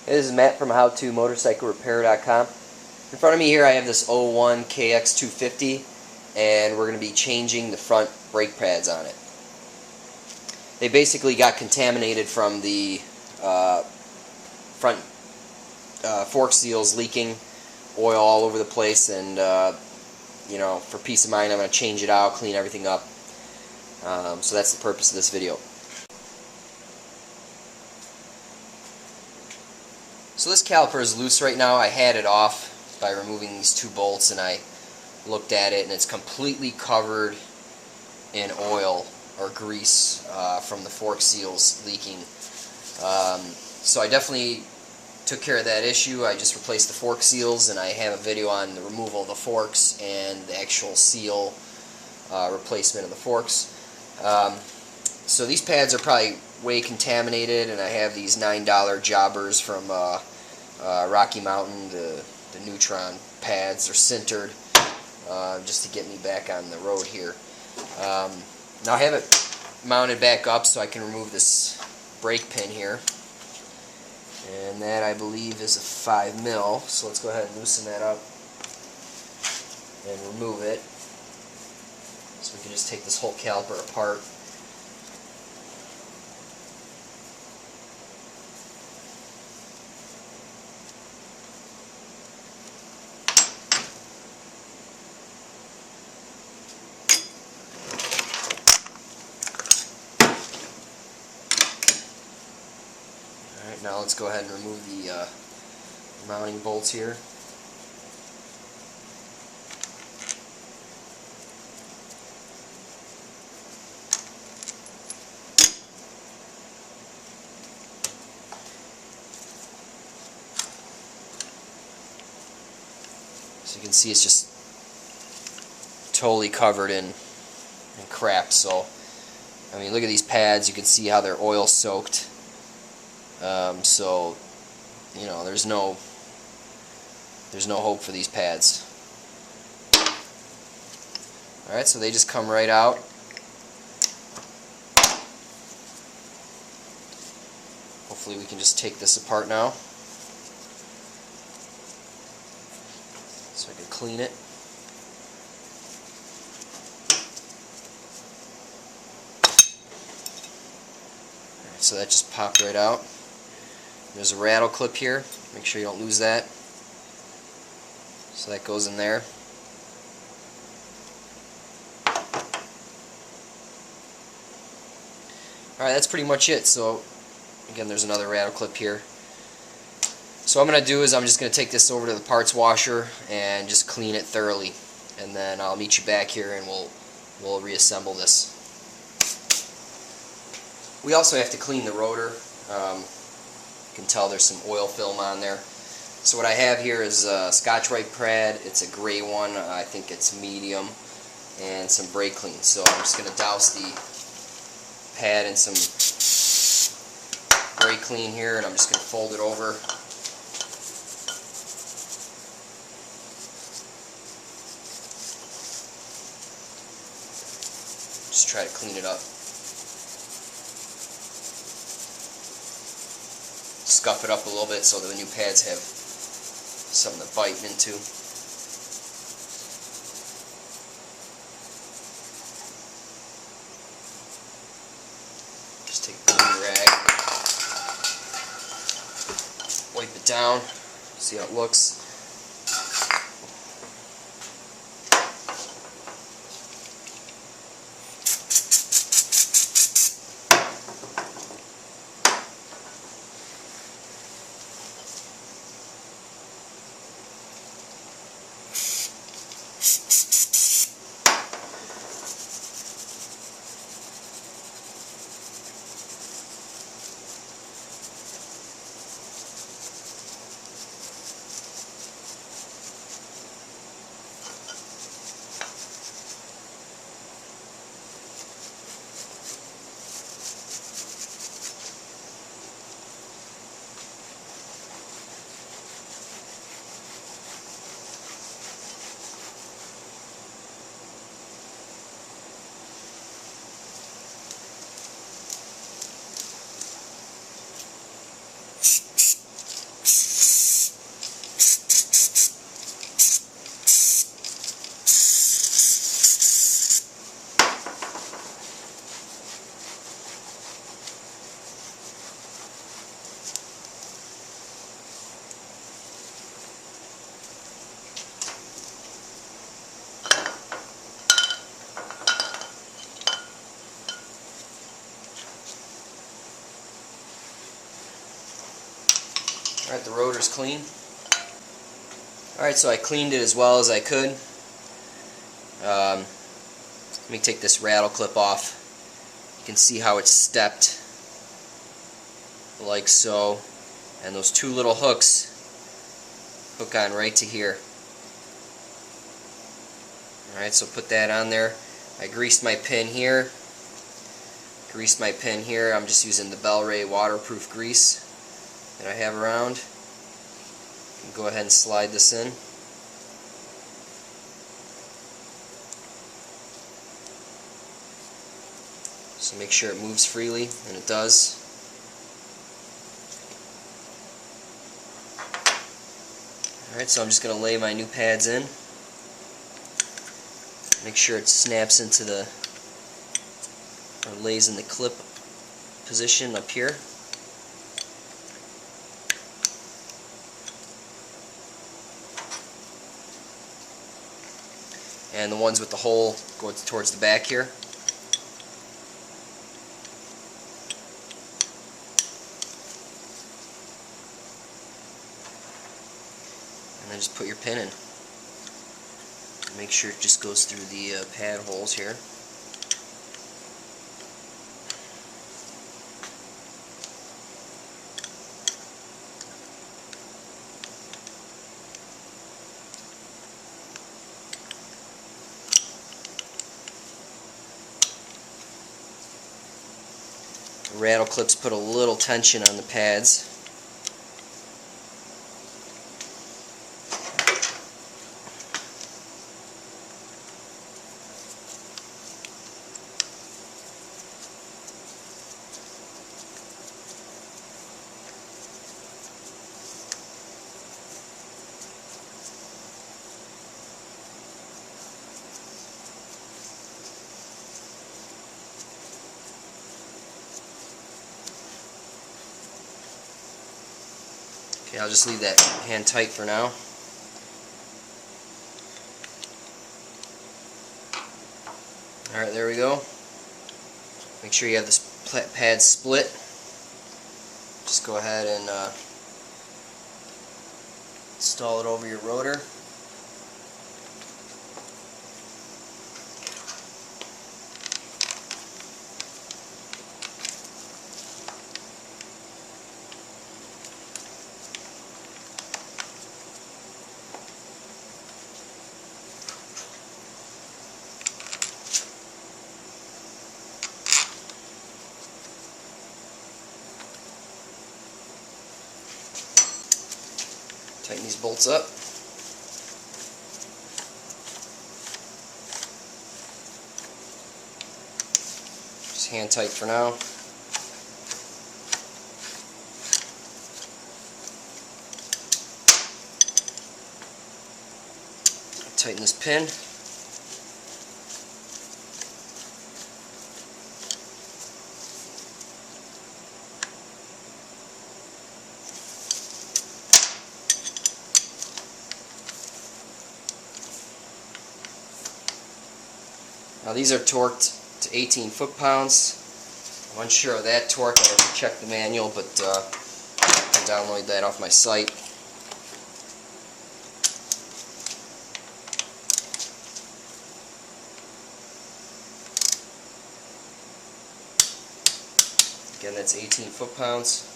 This is Matt from HowToMotorcycleRepair.com. In front of me here I have this '01 KX250, and we're going to be changing the front brake pads on it. They basically got contaminated from the front fork seals leaking oil all over the place, and you know, for peace of mind I'm going to change it out, clean everything up. So that's the purpose of this video. So this caliper is loose right now. I had it off by removing these two bolts, and I looked at it and it's completely covered in oil or grease from the fork seals leaking. So I definitely took care of that issue. I just replaced the fork seals, and I have a video on the removal of the forks and the actual seal replacement of the forks. So these pads are probably way contaminated, and I have these $9 jobbers from Rocky Mountain, the Neutron pads. They're sintered just to get me back on the road here. Now I have it mounted back up so I can remove this brake pin here, and that I believe is a 5 mil. So let's go ahead and loosen that up and remove it, so we can just take this whole caliper apart. Alright, now let's go ahead and remove the mounting bolts here. So you can see it's just totally covered in crap. So I mean, look at these pads. You can see how they're oil soaked. So you know, there's no hope for these pads. Alright, so they just come right out. Hopefully we can just take this apart now, so I can clean it. Alright, so that just popped right out. There's a rattle clip here. Make sure you don't lose that. So that goes in there. Alright, that's pretty much it. So again, there's another rattle clip here. So what I'm going to do is I'm just going to take this over to the parts washer and just clean it thoroughly, and then I'll meet you back here and we'll reassemble this. We also have to clean the rotor. You can tell there's some oil film on there. So what I have here is a Scotch-Brite pad. It's a gray one. I think it's medium, and some brake clean. So I'm just going to douse the pad in some brake clean here, and I'm just going to fold it over. Just try to clean it up. Scuff it up a little bit so that the new pads have something to bite into. Just take a clean rag, wipe it down, see how it looks. Alright, the rotor's clean. Alright, so I cleaned it as well as I could. Let me take this rattle clip off. You can see how it's stepped like so, and those two little hooks hook on right to here. Alright, so put that on there. I greased my pin here. I'm just using the Bel-Ray waterproof grease that I have around. Go ahead and slide this in. So make sure it moves freely, and it does. Alright, so I'm just going to lay my new pads in. Make sure it snaps into the, or lays in the clip position up here. And the ones with the hole go towards the back here. And then just put your pin in. Make sure it just goes through the pad holes here. The rattle clips put a little tension on the pads. Okay, I'll just leave that hand tight for now. Alright, there we go. Make sure you have this pad split. Just go ahead and install it over your rotor. Tighten these bolts up. Just hand tight for now. Tighten this pin. Now these are torqued to 18 foot-pounds. I'm unsure of that torque. I have to check the manual, but I can download that off my site. Again, that's 18 foot-pounds.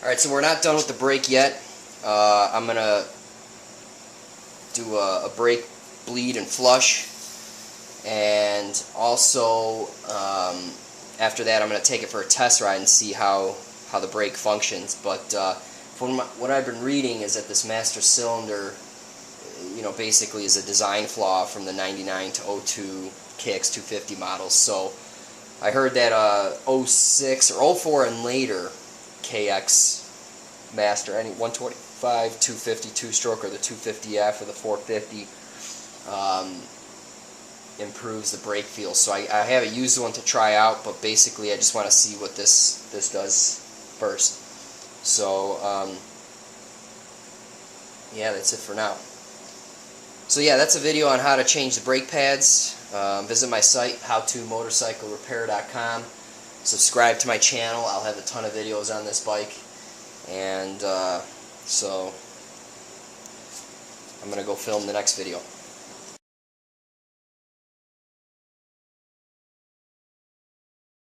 Alright, so we're not done with the brake yet. I'm going to do a brake bleed and flush, and also after that I'm going to take it for a test ride and see how the brake functions. But from what I've been reading is that this master cylinder, basically is a design flaw from the 99 to 02 KX250 models. So I heard that 06 or 04 and later KX Master, any 125, 250 two-stroke, or the 250F or the 450 improves the brake feel. So I haven't used one to try out, but basically I just want to see what this does first. So yeah, that's it for now. So yeah, that's a video on how to change the brake pads. Visit my site, howtomotorcyclerepair.com. Subscribe to my channel. I'll have a ton of videos on this bike. And so I'm going to go film the next video.